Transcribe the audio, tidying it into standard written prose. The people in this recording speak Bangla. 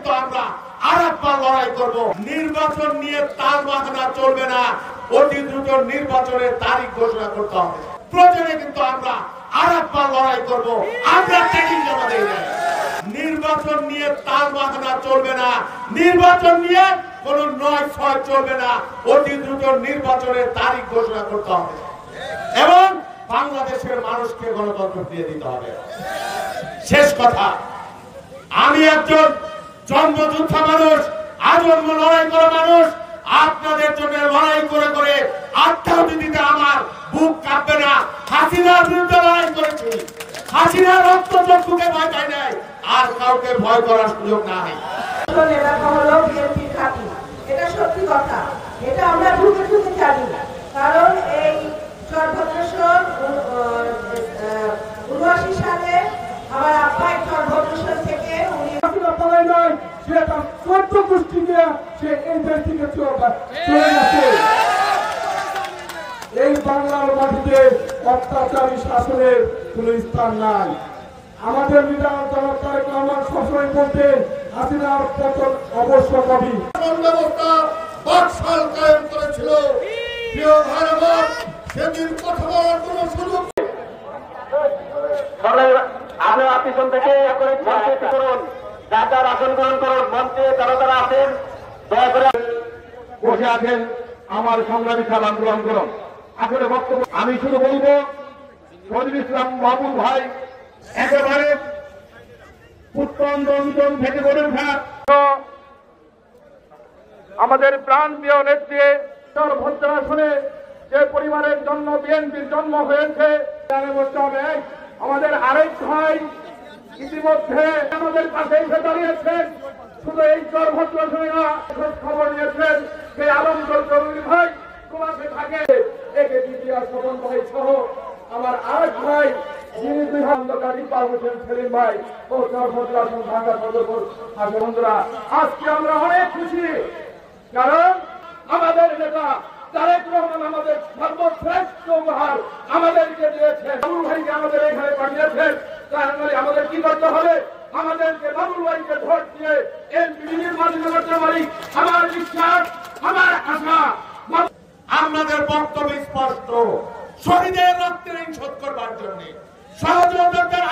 কিন্তু আমরা আরেকবার লড়াই করব। নির্বাচন নিয়ে তাল বাহানা চলবে না, অতি দ্রুত নির্বাচনের তারিখ ঘোষণা করতে হবে। প্রয়োজনে কিন্তু আমরা আরেকবার লড়াই করব। আমরা ট্রেনিং জমা দেই না। নির্বাচন নিয়ে তাল বাহানা চলবে না, নির্বাচন নিয়ে কোন ৯-৬ চলবে না, অতি দ্রুত নির্বাচনের তারিখ ঘোষণা করতে হবে এবং বাংলাদেশের মানুষকে গণতন্ত্র দিয়ে দিতে হবে। শেষ কথা, আমি একজন জন্মযোদ্ধা মানুষ, আজন্ম লড়াই করা মানুষ। আপনাদের জন্য লড়াই করে করে আত্মাহুতি দিতে আমার বুক কাঁপবে না। হাসিনার বিরুদ্ধে লড়াই করেছি, হাসিনার রক্ত চক্ষুকে ভয় পাই নাই, আর কাউকে ভয় করার সুযোগ নাই। এটা সত্যি কথা, এটা আমরা ঢুকে ঢুকে জানি না। কারণ এই 1979 সালে আমার আব্বা ভদ্রেশ্বর থেকে উনি পালাই নয়, সে তার 14 গোষ্ঠী নিয়ে সে এই দেশ থেকে চলে গেছে। এই বাংলার মাটিতে অত্যাচারী শাসনের কোন স্থান নাই। আমাদের লিডার জনাব তারেক রহমান সবসময় বলতেন হাসিনার পতন অবশ্য কবি। ব্যবস্থা বাকশাল কায়েম করেছিল। প্রিয় ভাইরা, সেদিন কথা বলার কোন সুযোগ আপনারা পিছন থেকে করুন, যার আসন গ্রহণ করুন, মঞ্চে যারা আছেন দয়া করে বসে আছেন আমার সংগ্রামী সালাম গ্রহণ করুন। আসলে বক্তব্য আমি শুধু বলবো, শহীদুল ইসলাম বাবুল ভাই একেবারে উত্তম অঞ্চল থেকে গড়ে ওঠা আমাদের প্রাণ প্রিয় নেত্রী ভদ্র আসনে যে পরিবারের জন্য বিএনপির জন্ম হয়েছে, আমাদের আরেক ভাই ইতিমধ্যে আমাদের পাশে এসে দাঁড়িয়েছেন। শুধু এই ভদ্র আসনে না, খবর নিয়েছেন যে আলমগীর চৌধুরী ভাই তোমাকে থাকে একে দ্বিতীয় স্বপন ভাই সহ আমার আরেক ভাই যিনি দুই খন্দকারী পারভূষণ সেলিম ভাই ও ভদ্র আসন ঢাকা সদরপুর বন্ধুরা, আজকে আমরা অনেক খুশি, কারণ আমাদের নেতা তারেক রহমান আমাদের সর্বশ্রেষ্ঠ উপহার আমাদেরকে দিয়েছেন। বাবুল ভাইকে আমাদের এখানে পাঠিয়েছেন, তাহলে আমাদের কি করতে হবে? আমাদেরকে বাবুল ভাইকে ভোট দিয়ে এমপি নির্বাচিত করতে পারি। আমার বিশ্বাস, আমার আশা। আমাদের বক্তব্য স্পষ্ট, শহীদের রক্তের শোধ করবার জন্য সহযোগিতার